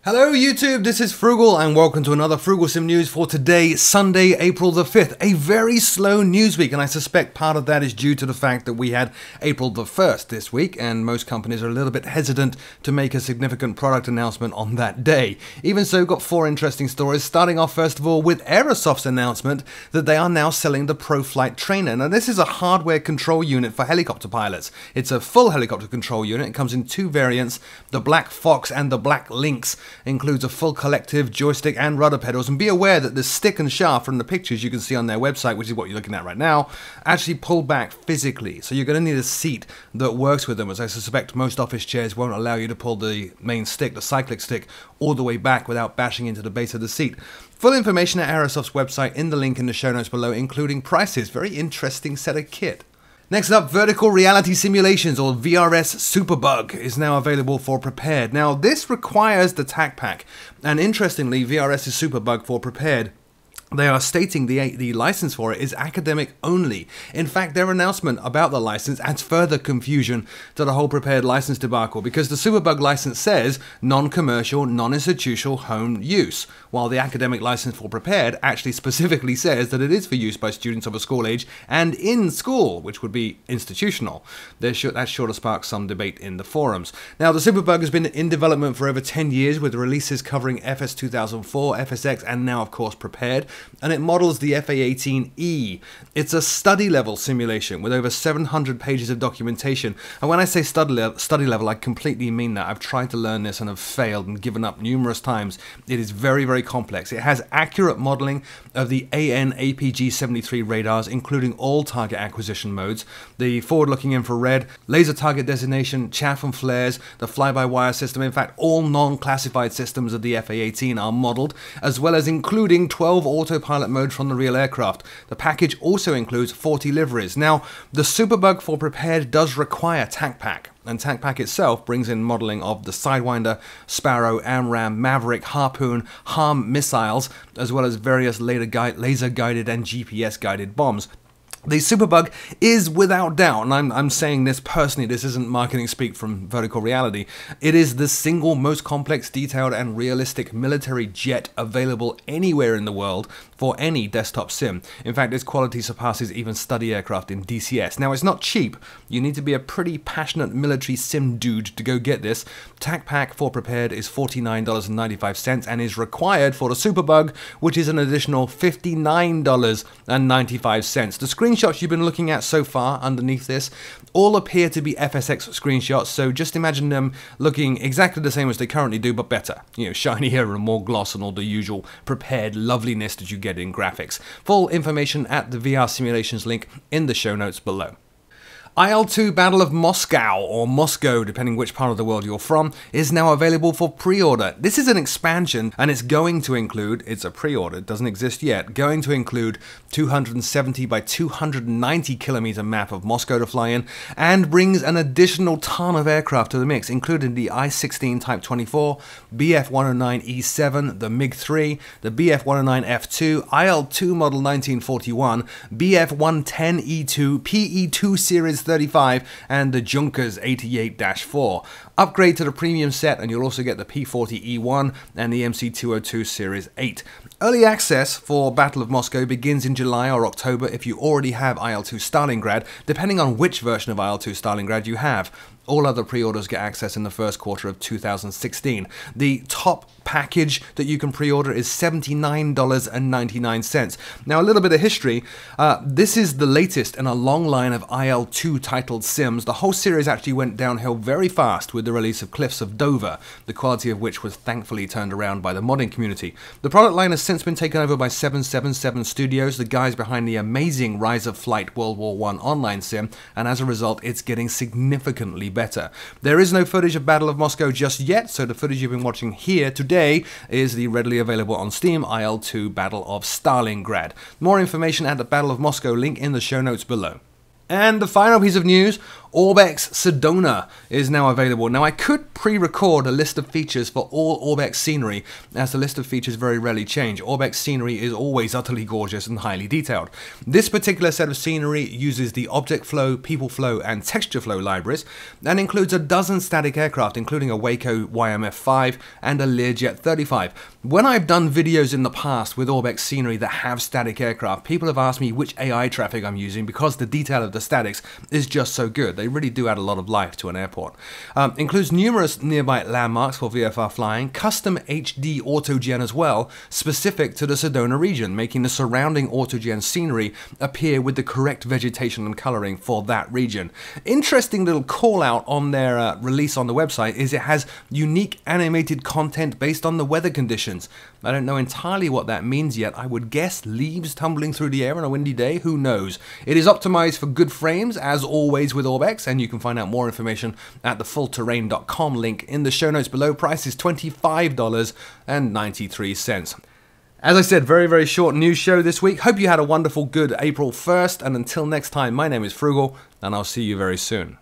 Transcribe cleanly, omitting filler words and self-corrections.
Hello YouTube, this is Frugal and welcome to another Frooglesim news for today, Sunday, April the 5th. A very slow news week, and I suspect part of that is due to the fact that we had April the 1st this week and most companies are a little bit hesitant to make a significant product announcement on that day. Even so, got four interesting stories, starting off first of all with Aerosoft's announcement that they are now selling the ProFlight Trainer. Now this is a hardware control unit for helicopter pilots. It's a full helicopter control unit. It comes in two variants, the Black Fox and the Black Lynx. Includes a full collective, joystick and rudder pedals, and be aware that the stick and shaft from the pictures you can see on their website, which is what you're looking at right now, actually pull back physically, so you're going to need a seat that works with them, as I suspect most office chairs won't allow you to pull the main stick, the cyclic stick, all the way back without bashing into the base of the seat. Full information at Aerosoft's website in the link in the show notes below, including prices. Very interesting set of kit. Next up, Vertical Reality Simulations, or VRS Superbug, is now available for Prepared. Now, this requires the TAC Pack, and interestingly, VRS's Superbug for Prepared, they are stating the license for it is academic only. In fact, their announcement about the license adds further confusion to the whole Prepared license debacle, because the Superbug license says non-commercial, non-institutional home use, while the academic license for Prepared actually specifically says that it is for use by students of a school age and in school, which would be institutional. That's sure to spark some debate in the forums. Now, the Superbug has been in development for over 10 years, with releases covering FS 2004, FSX, and now, of course, Prepared. And it models the FA-18E. It's a study-level simulation with over 700 pages of documentation. And when I say study level, I completely mean that. I've tried to learn this and have failed and given up numerous times. It is very, very complex. It has accurate modeling of the AN APG-73 radars, including all target acquisition modes, the forward-looking infrared, laser target designation, chaff and flares, the fly-by-wire system. In fact, all non-classified systems of the FA-18 are modeled, as well as including 12 autopilot modes from the real aircraft. The package also includes 40 liveries. Now, the Superbug for Prepared does require TAC Pack, and TAC Pack itself brings in modeling of the Sidewinder, Sparrow, AMRAAM, Maverick, Harpoon, HARM missiles, as well as various laser-guided and GPS-guided bombs. The Superbug is, without doubt, and I'm saying this personally, this isn't marketing speak from Vertical Reality, it is the single most complex, detailed, and realistic military jet available anywhere in the world for any desktop sim. In fact, its quality surpasses even study aircraft in DCS. Now, it's not cheap. You need to be a pretty passionate military sim dude to go get this. TAC Pack for Prepared is $49.95 and is required for the Superbug, which is an additional $59.95. The screenshots you've been looking at so far underneath this all appear to be FSX screenshots, so just imagine them looking exactly the same as they currently do, but better. You know, shinier and more gloss and all the usual Prepared loveliness that you get in graphics. Full information at the VR Simulations link in the show notes below. IL-2 Battle of Moscow, or Moscow, depending which part of the world you're from, is now available for pre-order. This is an expansion, and it's going to include, it's a pre-order, it doesn't exist yet, going to include 270 by 290 kilometer map of Moscow to fly in, and brings an additional ton of aircraft to the mix, including the I-16 Type 24, Bf-109E7, the MiG-3, the Bf-109F2, IL-2 Model 1941, Bf-110E2, PE-2 Series 35, and the Junkers 88-4. Upgrade to the premium set and you'll also get the P40E1 and the MC202 Series 8. Early access for Battle of Moscow begins in July or October if you already have IL-2 Stalingrad, depending on which version of IL-2 Stalingrad you have. All other pre-orders get access in the first quarter of 2016. The top package that you can pre-order is $79.99. Now, a little bit of history. This is the latest in a long line of IL-2 titled sims. The whole series actually went downhill very fast with the release of Cliffs of Dover, the quality of which was thankfully turned around by the modding community. The product line has since been taken over by 777 Studios, the guys behind the amazing Rise of Flight World War I online sim, and as a result, it's getting significantly better. There is no footage of Battle of Moscow just yet, so the footage you've been watching here today is the readily available on Steam IL-2 Battle of Stalingrad. More information at the Battle of Moscow link in the show notes below. And the final piece of news, Orbex Sedona is now available. Now, I could pre-record a list of features for all Orbex scenery, as the list of features very rarely change. Orbex scenery is always utterly gorgeous and highly detailed. This particular set of scenery uses the Object Flow, People Flow, and Texture Flow libraries, and includes a dozen static aircraft, including a Waco YMF-5 and a Learjet 35. When I've done videos in the past with Orbex scenery that have static aircraft, people have asked me which AI traffic I'm using because the detail of the statics is just so good. They really do add a lot of life to an airport. Includes numerous nearby landmarks for VFR flying, custom HD autogen as well, specific to the Sedona region, making the surrounding autogen scenery appear with the correct vegetation and coloring for that region. Interesting little call out on their release on the website is it has unique animated content based on the weather conditions. I don't know entirely what that means yet. I would guess leaves tumbling through the air on a windy day, who knows. It is optimized for good frames, as always with Orbex, and you can find out more information at the fullterrain.com link in the show notes below. Price is $25.93. As I said, very, very short news show this week. Hope you had a wonderful, good April 1st, and until next time, my name is Frugal, and I'll see you very soon.